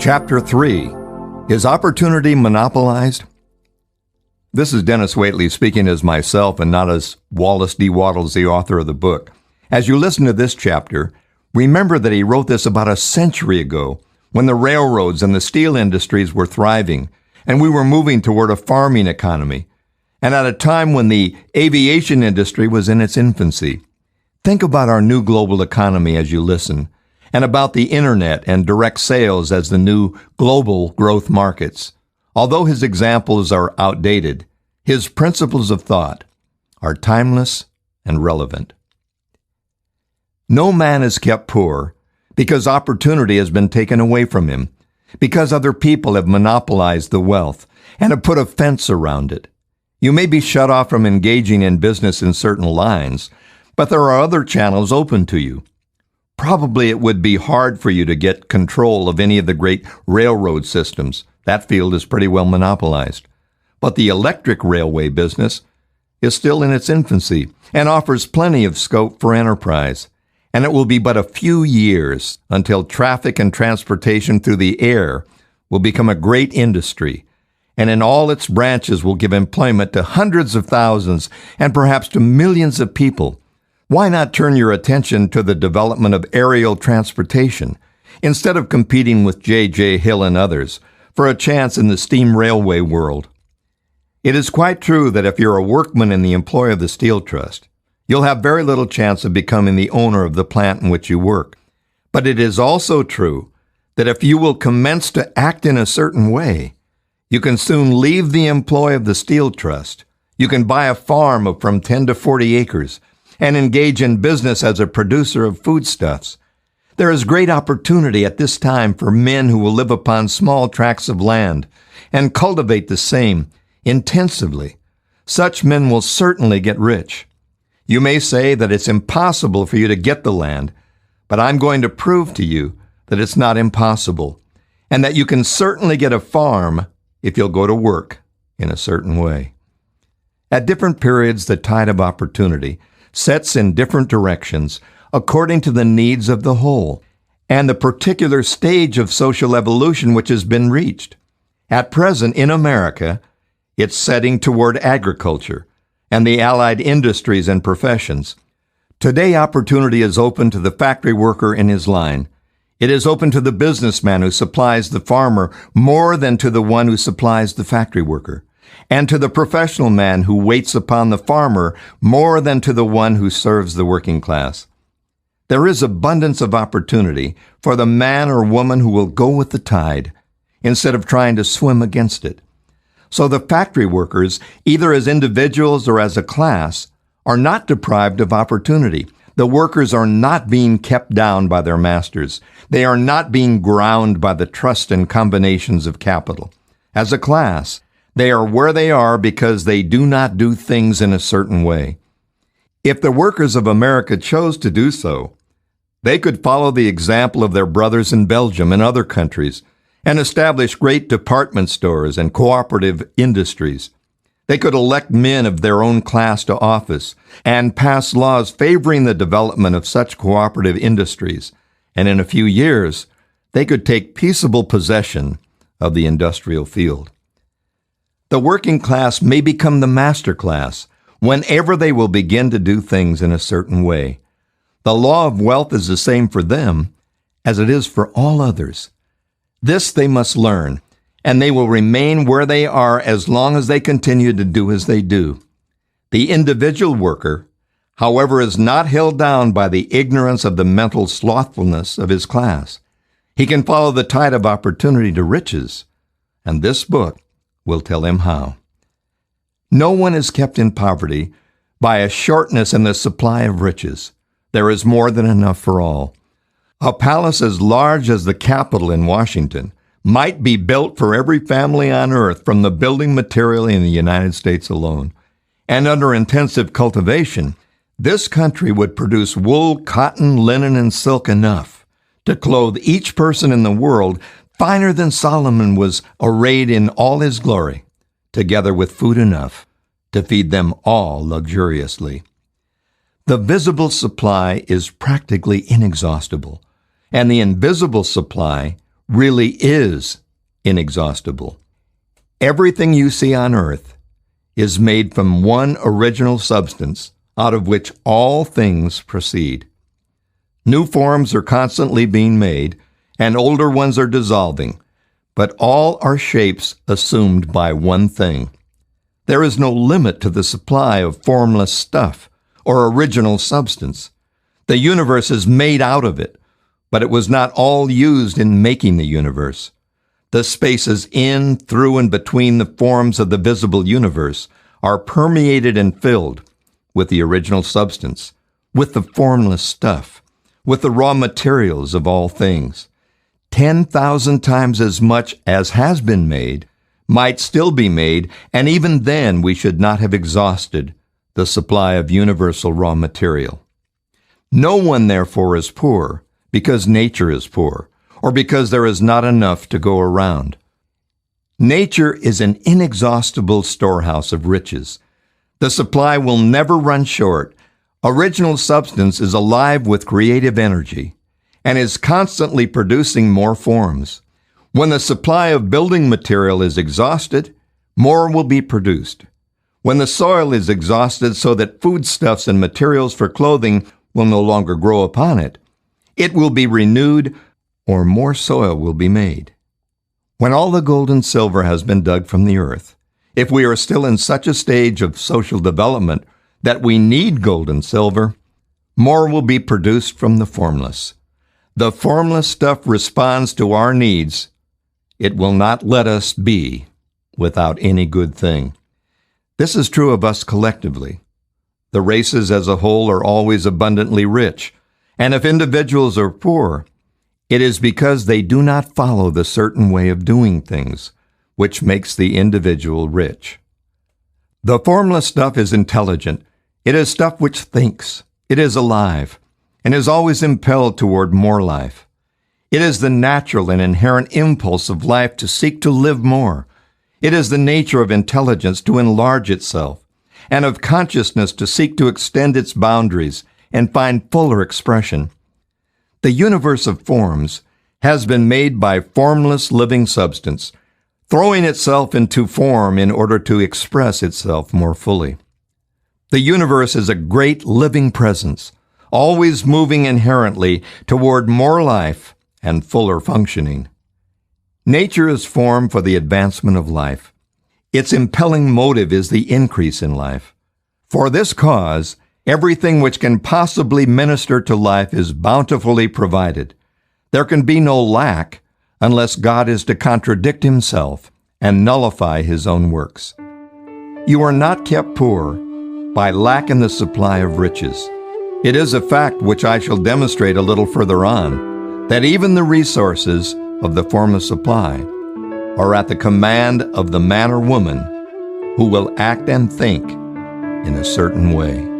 Chapter 3. Is Opportunity Monopolized? This is Dennis Waitley speaking as myself and not as Wallace D. Wattles, the author of the book. As you listen to this chapter, remember that he wrote this about a century ago when the railroads and the steel industries were thriving and we were moving toward a farming economy, and at a time when the aviation industry was in its infancy. Think about our new global economy as you listen, and about the internet and direct sales as the new global growth markets. Although his examples are outdated, his principles of thought are timeless and relevant. No man is kept poor because opportunity has been taken away from him, because other people have monopolized the wealth and have put a fence around it. You may be shut off from engaging in business in certain lines, but there are other channels open to you. Probably it would be hard for you to get control of any of the great railroad systems. That field is pretty well monopolized. But the electric railway business is still in its infancy and offers plenty of scope for enterprise. And it will be but a few years until traffic and transportation through the air will become a great industry, and in all its branches will give employment to hundreds of thousands and perhaps to millions of people. Why not turn your attention to the development of aerial transportation instead of competing with J.J. Hill and others for a chance in the steam railway world? It is quite true that if you're a workman in the employ of the Steel Trust, you'll have very little chance of becoming the owner of the plant in which you work. But it is also true that if you will commence to act in a certain way, you can soon leave the employ of the Steel Trust. You can buy a farm of from 10 to 40 acres and engage in business as a producer of foodstuffs. There is great opportunity at this time for men who will live upon small tracts of land and cultivate the same intensively. Such men will certainly get rich. You may say that it's impossible for you to get the land, but I'm going to prove to you that it's not impossible, and that you can certainly get a farm if you'll go to work in a certain way. At different periods, the tide of opportunity sets in different directions according to the needs of the whole and the particular stage of social evolution which has been reached. At present, in America, it's setting toward agriculture and the allied industries and professions. Today, opportunity is open to the factory worker in his line. It is open to the businessman who supplies the farmer more than to the one who supplies the factory worker, and to the professional man who waits upon the farmer more than to the one who serves the working class. There is abundance of opportunity for the man or woman who will go with the tide instead of trying to swim against it. So the factory workers, either as individuals or as a class, are not deprived of opportunity. The workers are not being kept down by their masters. They are not being ground by the trust and combinations of capital. As a class, they are where they are because they do not do things in a certain way. If the workers of America chose to do so, they could follow the example of their brothers in Belgium and other countries and establish great department stores and cooperative industries. They could elect men of their own class to office and pass laws favoring the development of such cooperative industries, and in a few years, they could take peaceable possession of the industrial field. The working class may become the master class whenever they will begin to do things in a certain way. The law of wealth is the same for them as it is for all others. This they must learn, and they will remain where they are as long as they continue to do as they do. The individual worker, however, is not held down by the ignorance of the mental slothfulness of his class. He can follow the tide of opportunity to riches, and this book will tell him how. No one is kept in poverty by a shortness in the supply of riches. There is more than enough for all. A palace as large as the Capitol in Washington might be built for every family on earth from the building material in the United States alone. And under intensive cultivation, this country would produce wool, cotton, linen, and silk enough to clothe each person in the world finer than Solomon was arrayed in all his glory, together with food enough to feed them all luxuriously. The visible supply is practically inexhaustible, and the invisible supply really is inexhaustible. Everything you see on earth is made from one original substance out of which all things proceed. New forms are constantly being made, and older ones are dissolving, but all are shapes assumed by one thing. There is no limit to the supply of formless stuff or original substance. The universe is made out of it, but it was not all used in making the universe. The spaces in, through, and between the forms of the visible universe are permeated and filled with the original substance, with the formless stuff, with the raw materials of all things. 10,000 times as much as has been made might still be made, and even then we should not have exhausted the supply of universal raw material. No one, therefore, is poor because nature is poor, or because there is not enough to go around. Nature is an inexhaustible storehouse of riches. The supply will never run short. Original substance is alive with creative energy and is constantly producing more forms. When the supply of building material is exhausted, more will be produced. When the soil is exhausted so that foodstuffs and materials for clothing will no longer grow upon it, it will be renewed, or more soil will be made. When all the gold and silver has been dug from the earth, if we are still in such a stage of social development that we need gold and silver, more will be produced from the formless. The formless stuff responds to our needs. It will not let us be without any good thing. This is true of us collectively. The races as a whole are always abundantly rich, and if individuals are poor, it is because they do not follow the certain way of doing things, which makes the individual rich. The formless stuff is intelligent. It is stuff which thinks. It is alive, and is always impelled toward more life. It is the natural and inherent impulse of life to seek to live more. It is the nature of intelligence to enlarge itself, and of consciousness to seek to extend its boundaries and find fuller expression. The universe of forms has been made by formless living substance, throwing itself into form in order to express itself more fully. The universe is a great living presence, always moving inherently toward more life and fuller functioning. Nature is formed for the advancement of life. Its impelling motive is the increase in life. For this cause, everything which can possibly minister to life is bountifully provided. There can be no lack unless God is to contradict himself and nullify his own works. You are not kept poor by lack in the supply of riches. It is a fact which I shall demonstrate a little further on, that even the resources of the formless supply are at the command of the man or woman who will act and think in a certain way.